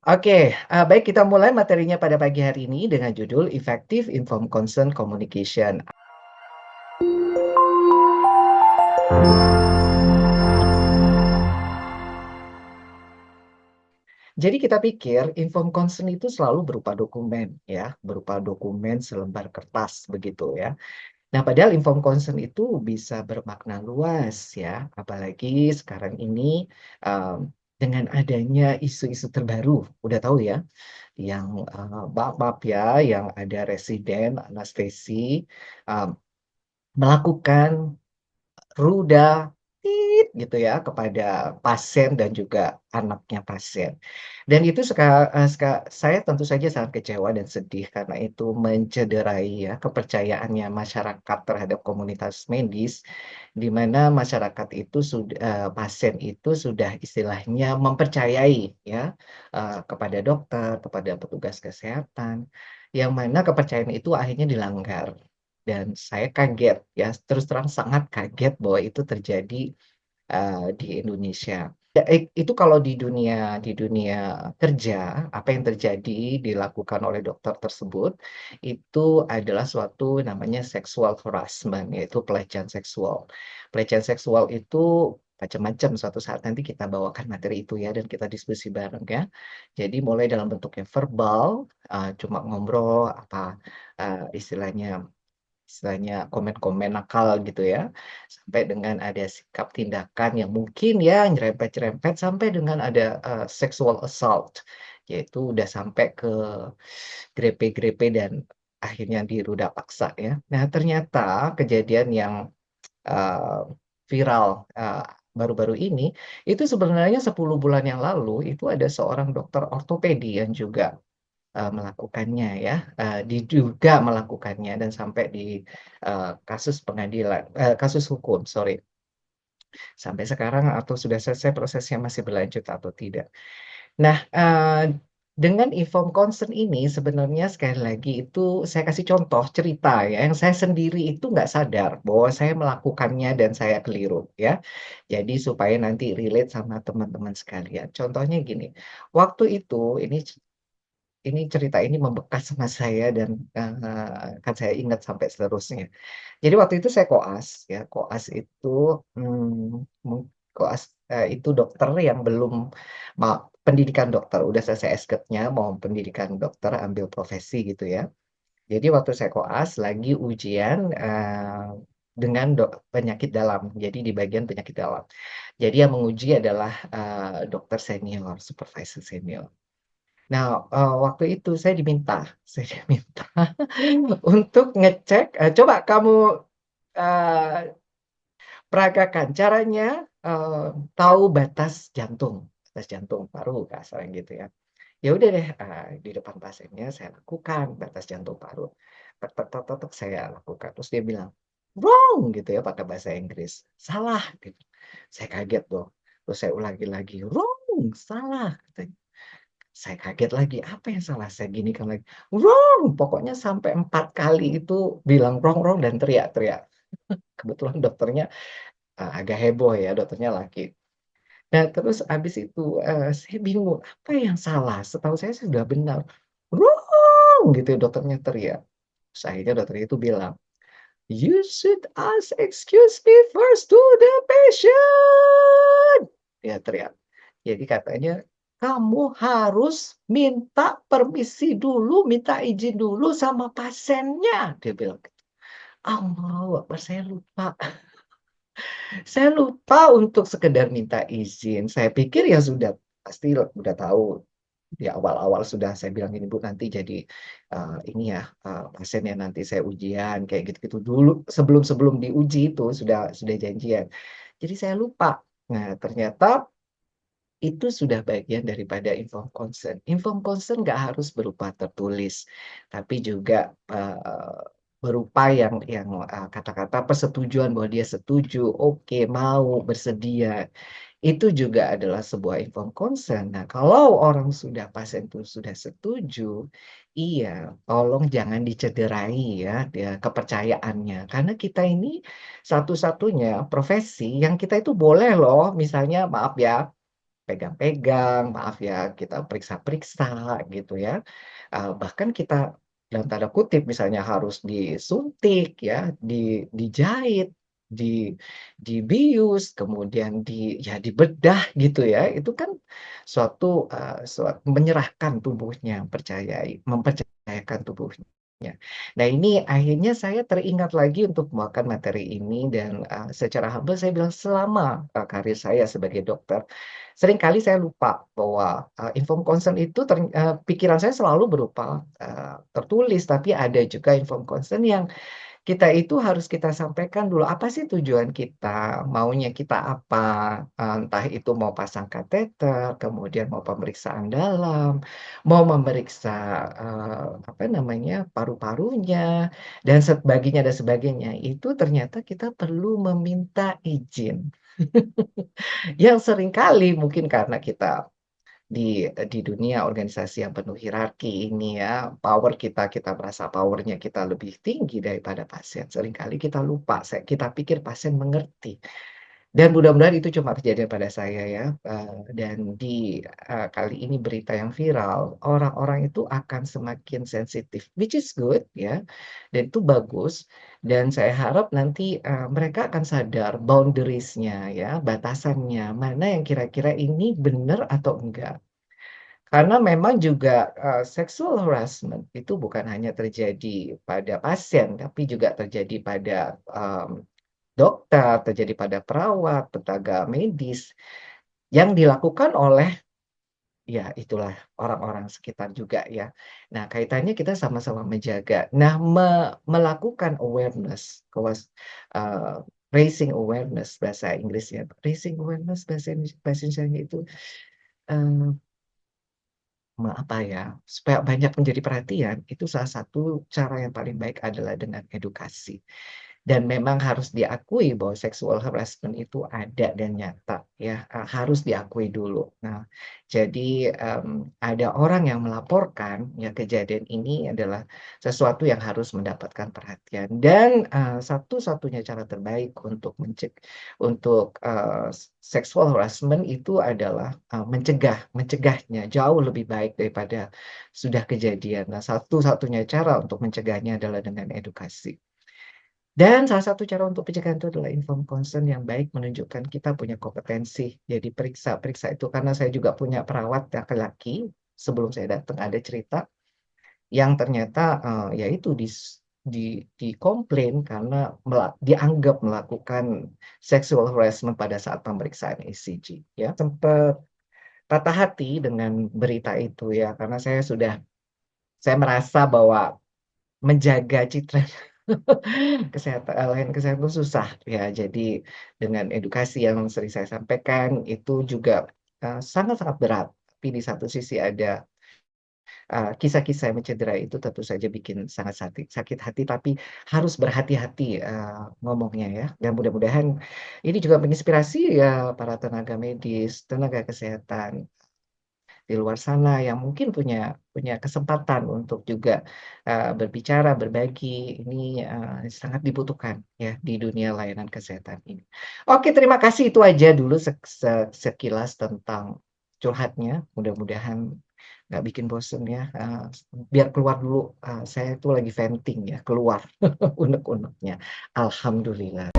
Oke, baik kita mulai materinya pada pagi hari ini dengan judul Effective Informed Consent Communication. Jadi kita pikir informed consent itu selalu berupa dokumen ya, berupa dokumen selembar kertas begitu ya. Nah, padahal informed consent itu bisa bermakna luas ya, apalagi sekarang ini, dengan adanya isu-isu terbaru, udah tahu ya, yang, maaf ya, yang ada residen anestesi, mmm, melakukan ruda, gitu ya, kepada pasien dan juga anaknya pasien. Dan itu saya tentu saja sangat kecewa dan sedih karena itu mencederai ya, kepercayaannya masyarakat terhadap komunitas medis, di mana masyarakat itu pasien itu sudah istilahnya mempercayai ya, kepada dokter, kepada petugas kesehatan, yang mana kepercayaan itu akhirnya dilanggar. Dan saya kaget ya, terus terang sangat kaget bahwa itu terjadi, di Indonesia. Itu kalau di dunia kerja, apa yang terjadi dilakukan oleh dokter tersebut, itu adalah suatu namanya sexual harassment, yaitu pelecehan seksual. Pelecehan seksual itu macam-macam, suatu saat nanti kita bawakan materi itu ya, dan kita diskusi bareng ya. Jadi mulai dalam bentuk yang verbal, cuma ngobrol apa, istilahnya Istilahnya komen-komen nakal gitu ya, sampai dengan ada sikap tindakan yang mungkin ya nyerempet-nyerempet sampai dengan ada, sexual assault, yaitu udah sampai ke grepe-grepe dan akhirnya diruda paksa ya. Nah ternyata kejadian yang, eee, viral, baru-baru ini, itu sebenarnya 10 bulan yang lalu itu ada seorang dokter ortopedi yang juga melakukannya ya, diduga melakukannya dan sampai di, kasus hukum, sorry. Sampai sekarang atau sudah selesai prosesnya masih berlanjut atau tidak. Nah, dengan informed consent ini sebenarnya sekali lagi itu saya kasih contoh cerita ya, yang saya sendiri itu nggak sadar bahwa saya melakukannya dan saya keliru ya. Jadi supaya nanti relate sama teman-teman sekalian. Contohnya gini, waktu itu ini cerita ini membekas sama saya dan, akan saya ingat sampai seterusnya. Jadi waktu itu saya koas ya, koas itu, itu dokter yang belum pendidikan dokter, udah selesai S-Cert-nya, mau pendidikan dokter, ambil profesi gitu ya. Jadi waktu saya koas lagi ujian, dengan penyakit dalam, jadi di bagian penyakit dalam. Jadi yang menguji adalah, dokter senior, supervisor senior. Nah, waktu itu saya diminta untuk ngecek, "Coba kamu, eee, peragakan caranya, tahu batas jantung paru," kasarnya gitu ya. Ya udah deh, di depan pasiennya saya lakukan batas jantung paru. Tek tek tek tek tek, saya lakukan, terus dia bilang, "Wrong!" gitu ya pakai bahasa Inggris, "Salah!" gitu. Saya kaget dong, terus saya ulangi lagi, "Wrong! Salah!" katanya. Saya kaget lagi, apa yang salah? Saya ginikan lagi, "Wrong!" Pokoknya sampai 4 kali itu bilang wrong wrong dan teriak-teriak. Kebetulan dokternya, agak heboh ya, dokternya laki. Nah, terus habis itu, saya bingung, apa yang salah? Setahu saya sudah benar. "Wrong!" gitu dokternya teriak. Terus akhirnya dokter itu bilang, "You should ask excuse me first to the patient!" Dia teriak. Jadi katanya, "Kamu harus minta permisi dulu, minta izin dulu sama pasiennya," dia bilang gitu. Allahu Akbar, saya lupa untuk sekedar minta izin. Saya pikir ya sudah pasti udah tahu di awal-awal sudah saya bilang, "Ini Bu nanti jadi, ini ya, pasien yang nanti saya ujian," kayak gitu-gitu dulu sebelum-sebelum diuji itu sudah janjian. Jadi saya lupa. Nah ternyata itu sudah bagian daripada informed consent. Informed consent nggak harus berupa tertulis, tapi juga, berupa yang kata-kata persetujuan bahwa dia setuju, oke, mau, bersedia. Itu juga adalah sebuah informed consent. Nah, kalau orang sudah pasien itu sudah setuju, iya, tolong jangan dicederai ya, kepercayaannya. Karena kita ini satu-satunya profesi yang kita itu boleh loh, misalnya maaf ya, pegang-pegang, maaf ya, kita periksa-periksa gitu ya. Bahkan kita dalam tanda kutip misalnya harus disuntik ya, dijahit, di dibius, kemudian dibedah gitu ya, itu kan menyerahkan tubuhnya, mempercayakan tubuhnya. Nah ini akhirnya saya teringat lagi untuk membawakan materi ini dan, secara humble saya bilang selama, karir saya sebagai dokter, seringkali saya lupa bahwa, informed consent itu pikiran saya selalu berupa, tertulis, tapi ada juga informed consent yang kita itu harus kita sampaikan dulu, apa sih tujuan kita, maunya kita apa, entah itu mau pasang kateter, kemudian mau pemeriksaan dalam, mau memeriksa, apa namanya, paru-parunya, dan sebagainya. Itu ternyata kita perlu meminta izin. Yang seringkali mungkin karena kita di dunia organisasi yang penuh hierarki ini ya, kita merasa power-nya kita lebih tinggi daripada pasien. Seringkali kita lupa, kita pikir pasien mengerti. Dan mudah-mudahan itu cuma kejadian pada saya ya, dan kali ini berita yang viral, orang-orang itu akan semakin sensitif, which is good ya, dan itu bagus, dan saya harap nanti, mereka akan sadar boundaries-nya ya, batasannya, mana yang kira-kira ini benar atau enggak. Karena memang juga, sexual harassment itu bukan hanya terjadi pada pasien, tapi juga terjadi pada, dokter, terjadi pada perawat, tenaga medis, yang dilakukan oleh, ya itulah orang-orang sekitar juga ya. Nah, kaitannya kita sama-sama menjaga. Nah, melakukan awareness, eee, raising awareness bahasa Inggrisnya, raising awareness bahasa Indonesianya itu, eee apa ya, supaya banyak menjadi perhatian, itu salah satu cara yang paling baik adalah dengan edukasi. Dan memang harus diakui bahwa sexual harassment itu ada dan nyata ya, harus diakui dulu. Nah, jadi, ada orang yang melaporkan ya kejadian ini adalah sesuatu yang harus mendapatkan perhatian dan, satu-satunya cara terbaik untuk untuk, sexual harassment itu adalah, mencegahnya jauh lebih baik daripada sudah kejadian. Nah, satu-satunya cara untuk mencegahnya adalah dengan edukasi. Dan salah satu cara untuk pencegahan itu adalah informed consent yang baik menunjukkan kita punya kompetensi. Jadi periksa itu karena saya juga punya perawat laki-laki, sebelum saya datang ada cerita yang ternyata, ya itu dikomplain karena dianggap melakukan sexual harassment pada saat pemeriksaan ECG ya. Sempet patah hati dengan berita itu ya, karena saya merasa bahwa menjaga citra layanan kesehatan itu susah ya. Jadi dengan edukasi yang sering saya sampaikan itu juga, sangat-sangat berat. Tapi di satu sisi ada, kisah-kisah yang mencederai itu tentu saja bikin sangat sakit hati, tapi harus berhati-hati, ngomongnya ya. Dan mudah-mudahan ini juga menginspirasi ya para tenaga medis, tenaga kesehatan di luar sana yang mungkin punya punya kesempatan untuk juga, berbicara, berbagi, ini, sangat dibutuhkan ya di dunia layanan kesehatan ini. Oke, terima kasih itu aja dulu sekilas tentang curhatnya, mudah-mudahan nggak bikin bosen ya, biar keluar dulu, saya tuh lagi venting ya, keluar unek-uneknya. Alhamdulillah.